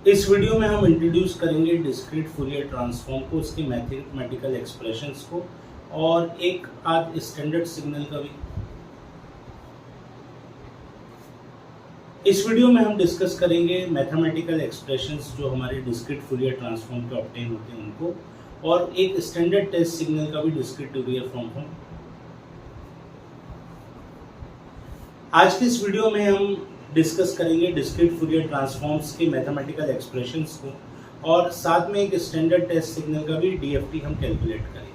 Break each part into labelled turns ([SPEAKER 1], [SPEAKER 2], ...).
[SPEAKER 1] इस वीडियो में हम इंट्रोड्यूस करेंगे डिस्क्रीट फूरियर ट्रांसफॉर्म को, उसके मैथमेटिकल एक्सप्रेशंस को और एक आध स्टैंडर्ड सिग्नल का भी। इस वीडियो में हम डिस्कस करेंगे मैथमेटिकल एक्सप्रेशंस जो हमारे डिस्क्रीट फूरियर ट्रांसफॉर्म के ऑब्टेन होते हैं उनको, और एक स्टैंडर्ड टेस्ट सिग्नल का भी डिस्क्रीट फूरियर ट्रांसफॉर्म। आज की इस वीडियो में हम डिस्कस करेंगे डिस्क्रीट फूरियर ट्रांसफॉर्म्स के मैथमेटिकल एक्सप्रेशंस को और साथ में एक स्टैंडर्ड टेस्ट सिग्नल का भी डीएफटी हम कैलकुलेट करेंगे।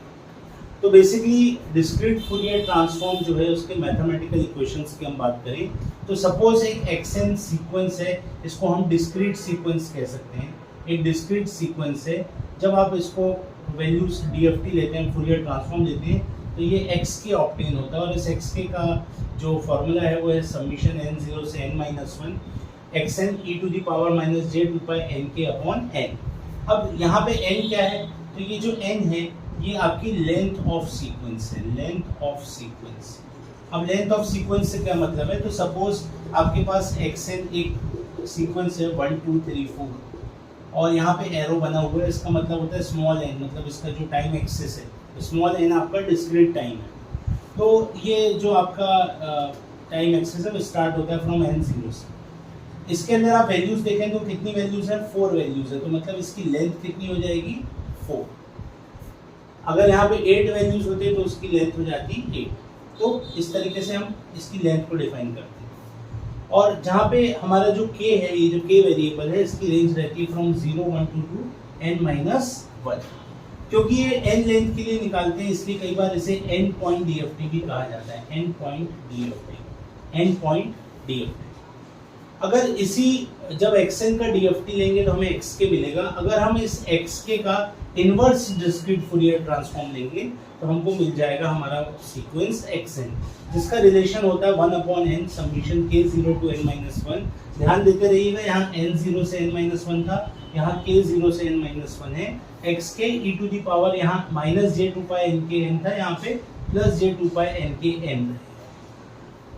[SPEAKER 1] तो बेसिकली डिस्क्रीट फूरियर ट्रांसफॉर्म जो है उसके मैथमेटिकल इक्वेशंस की हम बात करें तो सपोज एक एक्सएन सीक्वेंस है, इसको हम डिस्क्रीट सीक्वेंस कह सकते हैं। एक डिस्क्रीट सीक्वेंस है, जब आप इसको वैल्यूज डीएफटी लेते हैं, फूरियर ट्रांसफॉर्म लेते हैं, तो ये एक्स के ऑब्टेन होता है और इस एक्स के का जो फॉर्मूला है वो है समीशन n0 से n-1 xn e to the power minus J two pi N k upon n. अब यहाँ पे n क्या है, तो ये जो n है ये आपकी लेंथ ऑफ सीक्वेंस है, लेंथ ऑफ सीक्वेंस। अब लेंथ ऑफ सीक्वेंस से क्या मतलब है, तो सपोज आपके पास xn एक सीक्वेंस है 1 2 3 4 और यहाँ पे एरो बना हुआ है, इसका मतलब होता है स्मॉल n, मतलब इसका जो टाइम एक्सिस है स्मॉल n आपका डिस्क्रीट टाइम है। तो ये जो आपका टाइम एक्सिस है वो स्टार्ट होता है फ्रॉम n0 से। इसके अंदर आप वैल्यूज देखें तो कितनी वैल्यूज है, 4 वैल्यूज है, तो मतलब इसकी लेंथ कितनी हो जाएगी 4। अगर यहाँ पे 8 वैल्यूज होते तो उसकी लेंथ हो जाती 8। तो इस तरीके से हम इसकी लेंथ को डिफाइन करते हैं। और जहाँ पे हमारा जो k है, ये जो k वेरिएबल है, इसकी रेंज रहती है फ्रॉम 0 1 टू n-1। क्योंकि ये n लेंथ के लिए निकालते हैं इसलिए कई बार इसे n पॉइंट डीएफटी भी कहा जाता है, n point DFT, n point DFT. अगर इसी जब xn का डीएफटी लेंगे तो हमें xk मिलेगा। अगर हम इस xk का इनवर्स डिस्क्रीट फूरियर ट्रांसफॉर्म लेंगे तो हमको मिल जाएगा हमारा सीक्वेंस xn, जिसका रिलेशन होता है 1/n summation k0 to n-1। ध्यान देते रहिएगा, यहाँ n0 से n-1 था, यहाँ k0 से n-1 है। xk e to the power यहाँ माइनस जे two pi N K N था, यहाँ पे plus J two pi N K N.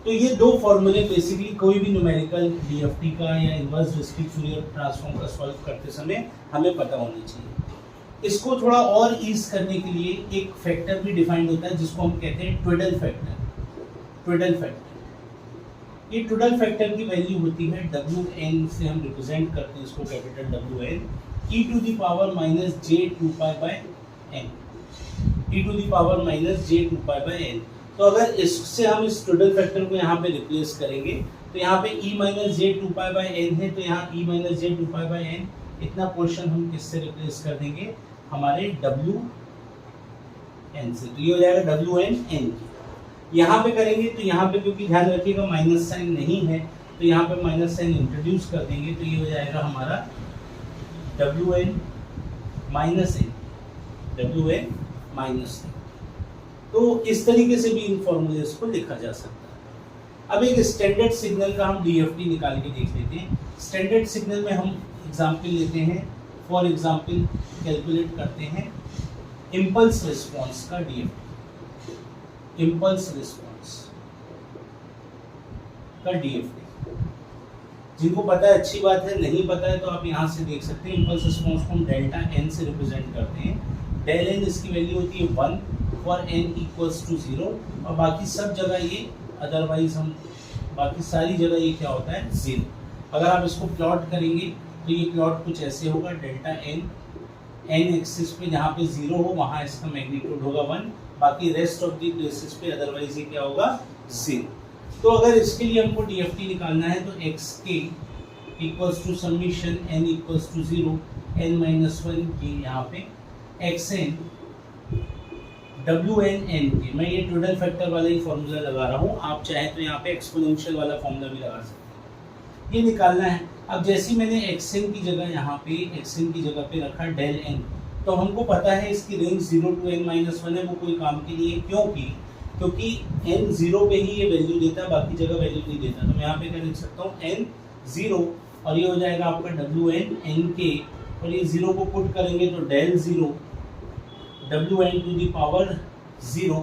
[SPEAKER 1] तो ये दो फॉर्मूले बेसिकली कोई भी न्यूमेरिकल डीएफटी का या इनवर्स डिस्क्रीट फूरियर ट्रांसफॉर्म का सॉल्व करते समय हमें पता होनी चाहिए। इसको थोड़ा और ईज करने के लिए एक फैक्टर भी डिफाइंड होता है जिसको हम कहते हैं ट्विडल फैक्टर। ट्विडल फैक्टर, ये ट्विडल फैक्टर की वैल्यू होती है wn से हम रिप्रेजेंट करते हैं इसको capital wn e to the power minus J two pi by n, e to the power minus J two pi by n. तो अगर इससे हम इस ट्विडल फैक्टर को यहाँ पे रिप्लेस करेंगे तो यहाँ पे e minus J two pi by n है, तो यहाँ e minus J two pi by n, इतना पोर्शन हम किससे रिप्लेस कर देंगे, हमारे wn से। तो ये हो जाएगा wn n। यहाँ पे करेंगे तो यहाँ पे क्योंकि ध्यान रखिएगा माइनस साइन नहीं है तो यहाँ पे माइनस साइन इंट्रोड्यूस कर देंगे, तो ये हो जाएगा हमारा wn minus n, wn minus n। तो इस तरीके से भी इन फॉर्मूलेस को लिखा जा सकता है। अब एक स्टैंडर्ड सिग्नल का हम डीएफटी निकाल के देख लेते हैं। स्टैंडर्ड सिग्नल में हम एग्जाम्पल लेते हैं, फॉर एग्जाम्पल कैलकुलेट करते हैं इम्पल्स रिस्पॉन्स का डीएफटी, इम्पल्स रिस्पॉन्स का डीएफटी। जिनको पता है अच्छी बात है, नहीं पता है तो आप यहाँ से देख सकते हैं। इम्पल्स रिस्पॉन्स को हम डेल्टा एन से रिप्रेजेंट करते हैं। डेल एन इसकी वैल्यू होती है 1 फॉर n इक्वल्स टू 0 और बाकी सब जगह ये अदरवाइज हम बाकी सारी जगह ये क्या होता है 0। अगर आप इसको प्लॉट करेंगे तो ये प्लॉट कुछ ऐसे होगा, डेल्टा एन एन एक्सिस पे जहाँ पे 0 हो वहाँ इसका मैग्नीट्यूड होगा 1, बाकी रेस्ट ऑफ दी प्लेसेस पे अदरवाइज ये क्या होगा 0। तो अगर इसके लिए हमको डीएफटी निकालना है तो xk equals to summation n equals to 0 n-1 ये यहाँ पे xn wn n के, मैं ये टोटल फैक्टर वाला ही फॉर्मूला लगा रहा हूँ, आप चाहे तो यहाँ पे एक्सपोनेंशियल वाला फॉर्मूला भी लगा सकते हैं। ये निकालना है। अब जैसे मैंने xn की जगह यहाँ पे xn की जगह पे रखा डेल n, तो हमको पता है इसकी रेंज 0 टू n-1 है, वो कोई काम की नहीं है। क्योंकि n 0 पे ही ये वैल्यू देता है, बाकी जगह वैल्यू नहीं देता। तो मैं यहाँ पे क्या लिख सकता हूँ n 0 और ये हो जाएगा आपका wn n के, और ये 0 को पुट करेंगे तो del 0 wn to the power 0।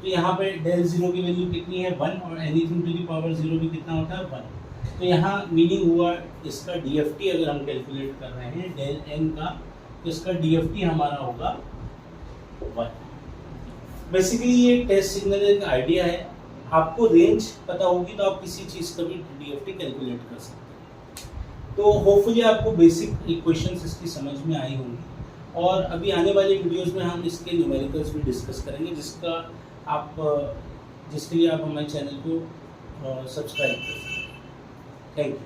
[SPEAKER 1] तो यहाँ पे डेल 0 की वैल्यू कितनी है 1 और एनीथिंग टू दी पावर 0 भी कितना होता है 1। तो यहाँ मीनिंग हुआ इसका DFT अगर हम कैलकुलेट कर रहे हैं डेल n का, तो इसका DFT हमारा होगा 1। बेसिकली ये टेस्ट सिग्नल एक आइडिया है, आपको रेंज पता होगी तो आप किसी चीज़ का भी DFT कैलकुलेट कर सकते हैं। तो होपफुली आपको बेसिक इक्वेशंस इसकी समझ में आई होंगी, और अभी आने वाले वीडियोस में हम इसके न्यूमेरिकल्स भी डिस्कस करेंगे, जिसके लिए आप हमारे चैनल को सब्सक्राइब कर सकते हैं। Thank you.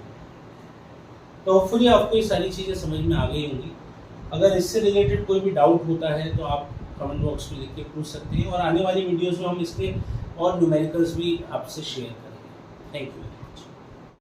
[SPEAKER 1] तो होपफुली आपको ये सारी चीज़ें समझ में आ गई होंगी। अगर इससे रिलेटेड कोई भी डाउट होता है तो आप कमेंट बॉक्स में लिख के पूछ सकते हैं, और आने वाली वीडियोस में हम इसके और न्यूमेरिकल्स भी आपसे शेयर करेंगे। Thank you.